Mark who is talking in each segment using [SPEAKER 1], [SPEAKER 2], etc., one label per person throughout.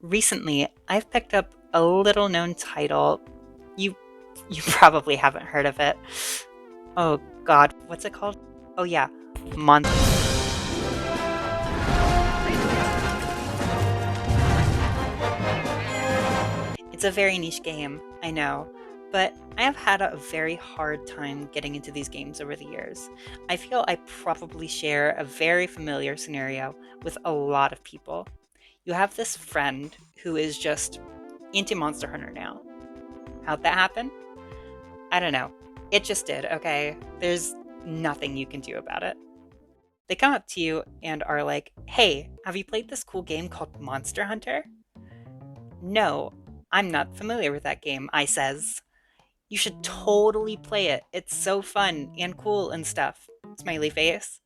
[SPEAKER 1] Recently, I've picked up a little known title. You you probably haven't heard of it. Oh god, what's it called? Oh yeah, It's a very niche game, I know, but I have had a very hard time getting into these games over the years. I feel I probably share a very familiar scenario with a lot of people. You have this friend who is just into Monster Hunter now. How'd that happen? I don't know. It just did, okay? There's nothing you can do about it. They come up to you and are like, hey, have you played this cool game called Monster Hunter? No, I'm not familiar with that game, I says. You should totally play it. It's so fun and cool and stuff. Smiley face.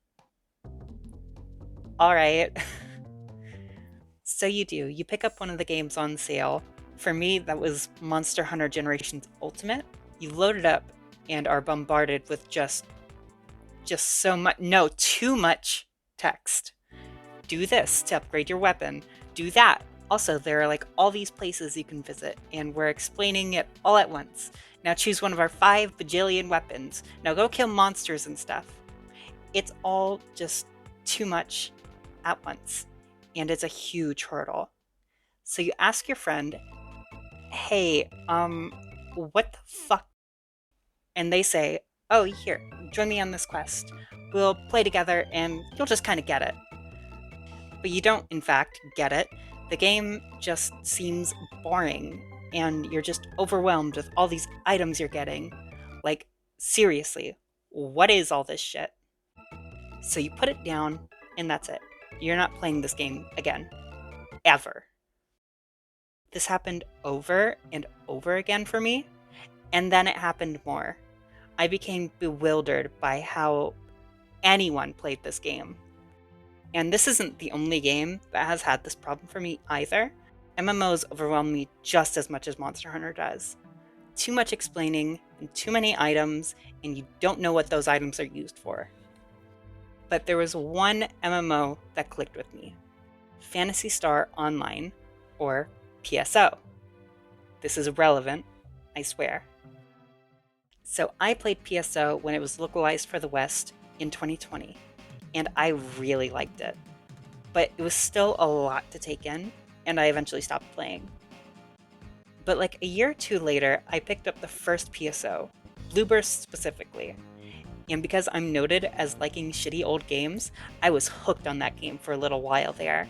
[SPEAKER 1] Alright. So you do. You pick up one of the games on sale. For me, that was Monster Hunter Generations Ultimate. You load it up and are bombarded with just so much, no, too much text. Do this to upgrade your weapon. Do that. Also, there are like all these places you can visit, and we're explaining it all at once. Now choose one of our 5 bajillion weapons. Now go kill monsters and stuff. It's all just too much at once, and it's a huge hurdle. So you ask your friend, hey, what the fuck? And they say, oh, here, join me on this quest. We'll play together and you'll just kind of get it. But you don't, in fact, get it. The game just seems boring, and you're just overwhelmed with all these items you're getting. Like, seriously, what is all this shit? So you put it down, and that's it. You're not playing this game again. Ever. This happened over and over again for me, and then it happened more. I became bewildered by how anyone played this game. And this isn't the only game that has had this problem for me either. MMOs overwhelm me just as much as Monster Hunter does. Too much explaining, and too many items, and you don't know what those items are used for. But there was one MMO that clicked with me. Phantasy Star Online, or PSO. This is relevant, I swear. So I played PSO when it was localized for the West in 2020, and I really liked it. But it was still a lot to take in, and I eventually stopped playing. But like a year or two later, I picked up the first PSO, Blueburst specifically. And because I'm noted as liking shitty old games, I was hooked on that game for a little while there.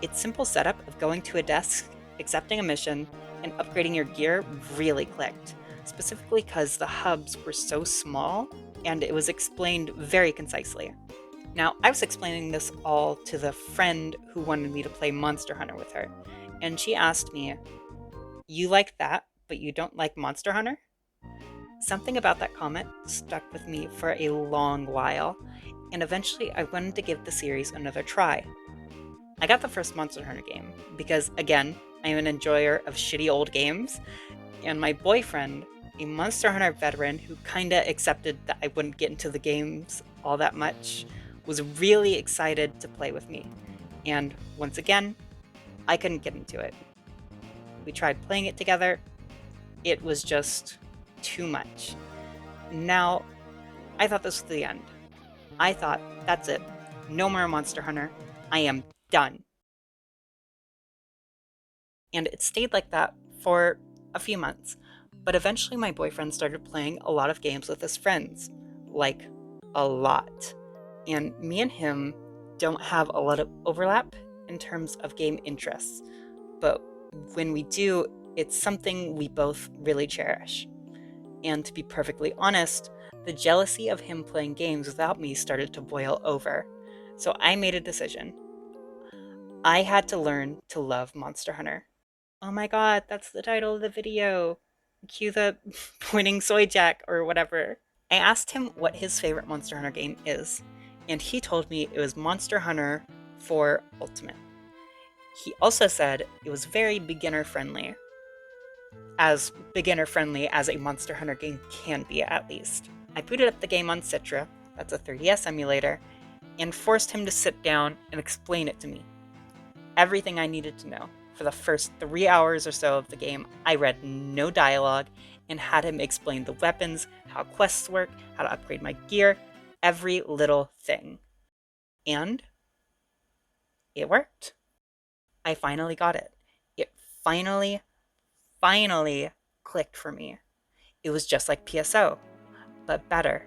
[SPEAKER 1] Its simple setup of going to a desk, accepting a mission, and upgrading your gear really clicked, specifically because the hubs were so small and it was explained very concisely. Now, I was explaining this all to the friend who wanted me to play Monster Hunter with her, and she asked me, you like that, but you don't like Monster Hunter? Something about that comment stuck with me for a long while, and eventually I wanted to give the series another try. I got the first Monster Hunter game because, again, I am an enjoyer of shitty old games, and my boyfriend, a Monster Hunter veteran who kinda accepted that I wouldn't get into the games all that much, was really excited to play with me. And once again, I couldn't get into it. We tried playing it together. It was just too much. Now, I thought this was the end. I thought, that's it. No more Monster Hunter. I am done. And it stayed like that for a few months. But eventually my boyfriend started playing a lot of games with his friends. Like, a lot. And me and him don't have a lot of overlap in terms of game interests. But when we do, it's something we both really cherish. And to be perfectly honest, the jealousy of him playing games without me started to boil over. So I made a decision. I had to learn to love Monster Hunter. Oh my god, that's the title of the video. Cue the pointing soy jack or whatever. I asked him what his favorite Monster Hunter game is, and he told me it was Monster Hunter 4 Ultimate. He also said it was very beginner friendly. As beginner friendly as a Monster Hunter game can be, at least. I booted up the game on Citra, that's a 3DS emulator, and forced him to sit down and explain it to me. Everything I needed to know, For the first 3 hours or so of the game, I read no dialogue and had him explain the weapons, how quests work, how to upgrade my gear, every little thing. And it worked. I finally got it. It finally clicked for me. It was just like PSO, but better.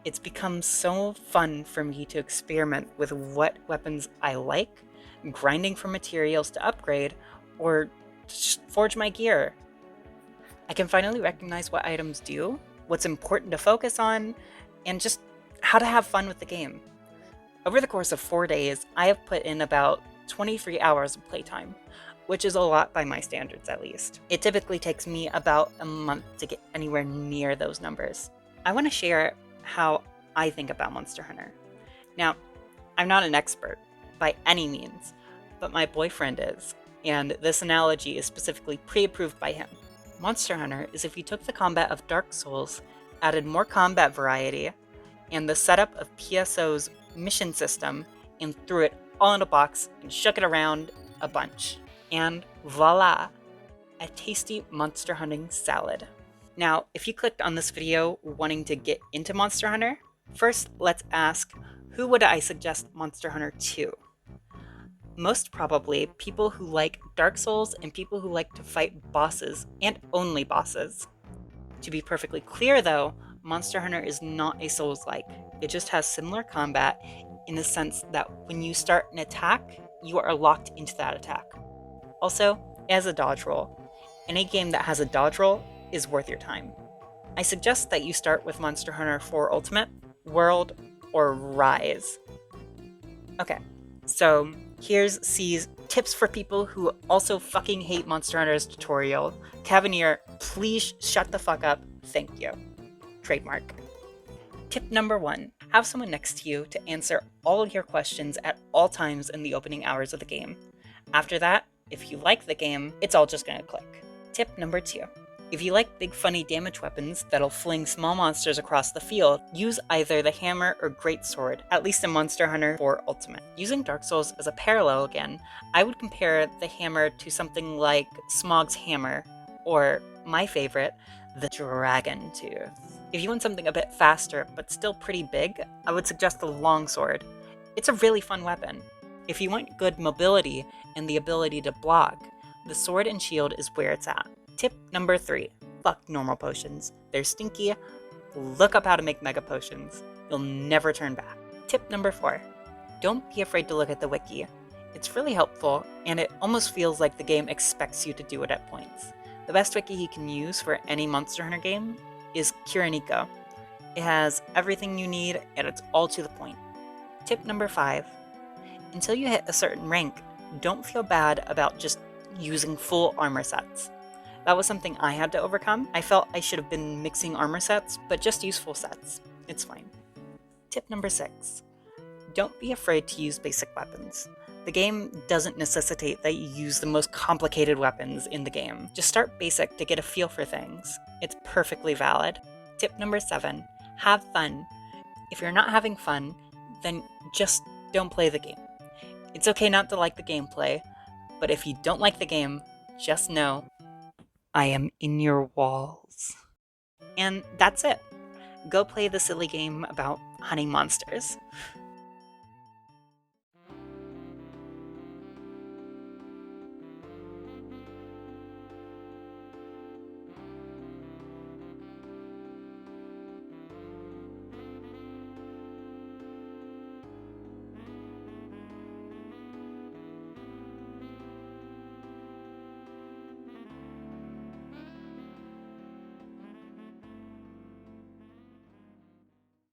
[SPEAKER 1] It's become so fun for me to experiment with what weapons I like, grinding for materials to upgrade, or just forge my gear. I can finally recognize what items do, what's important to focus on, and just how to have fun with the game. Over the course of 4 days, I have put in about 23 hours of playtime, which is a lot by my standards at least. It typically takes me about a month to get anywhere near those numbers. I want to share how I think about Monster Hunter. Now, I'm not an expert by any means, but my boyfriend is, and this analogy is specifically pre-approved by him. Monster Hunter is if you took the combat of Dark Souls, added more combat variety, and the setup of PSO's mission system, and threw it all in a box and shook it around a bunch. And voila, a tasty monster hunting salad. Now, if you clicked on this video wanting to get into Monster Hunter, first let's ask, who would I suggest Monster Hunter to? Most probably people who like Dark Souls and people who like to fight bosses, and only bosses. To be perfectly clear though, Monster Hunter is not a Souls-like. It just has similar combat in the sense that when you start an attack, you are locked into that attack. Also, it has a dodge roll. Any game that has a dodge roll is worth your time. I suggest that you start with Monster Hunter 4 Ultimate, World, or Rise. Okay, so here's C's tips for people who also fucking hate Monster Hunter's tutorial. Cavanier, please shut the fuck up. Thank you. Trademark. Tip number 1, have someone next to you to answer all of your questions at all times in the opening hours of the game. After that, if you like the game, it's all just gonna click. Tip number 2, if you like big funny damage weapons that'll fling small monsters across the field, use either the hammer or greatsword, at least in Monster Hunter 4 Ultimate. Using Dark Souls as a parallel again, I would compare the hammer to something like Smog's hammer, or my favorite, the Dragon Tooth. If you want something a bit faster but still pretty big, I would suggest the longsword. It's a really fun weapon. If you want good mobility and the ability to block, the sword and shield is where it's at. Tip number 3, fuck normal potions. They're stinky. Look up how to make mega potions. You'll never turn back. Tip number 4, don't be afraid to look at the wiki. It's really helpful, and it almost feels like the game expects you to do it at points. The best wiki you can use for any Monster Hunter game is Kiriniko. It has everything you need, and it's all to the point. Tip number 5, until you hit a certain rank, don't feel bad about just using full armor sets. That was something I had to overcome. I felt I should have been mixing armor sets, but just use full sets. It's fine. Tip number 6, don't be afraid to use basic weapons. The game doesn't necessitate that you use the most complicated weapons in the game. Just start basic to get a feel for things. It's perfectly valid. Tip number 7, have fun. If you're not having fun, then just don't play the game. It's okay not to like the gameplay, but if you don't like the game, just know I am in your walls. And that's it. Go play the silly game about hunting monsters.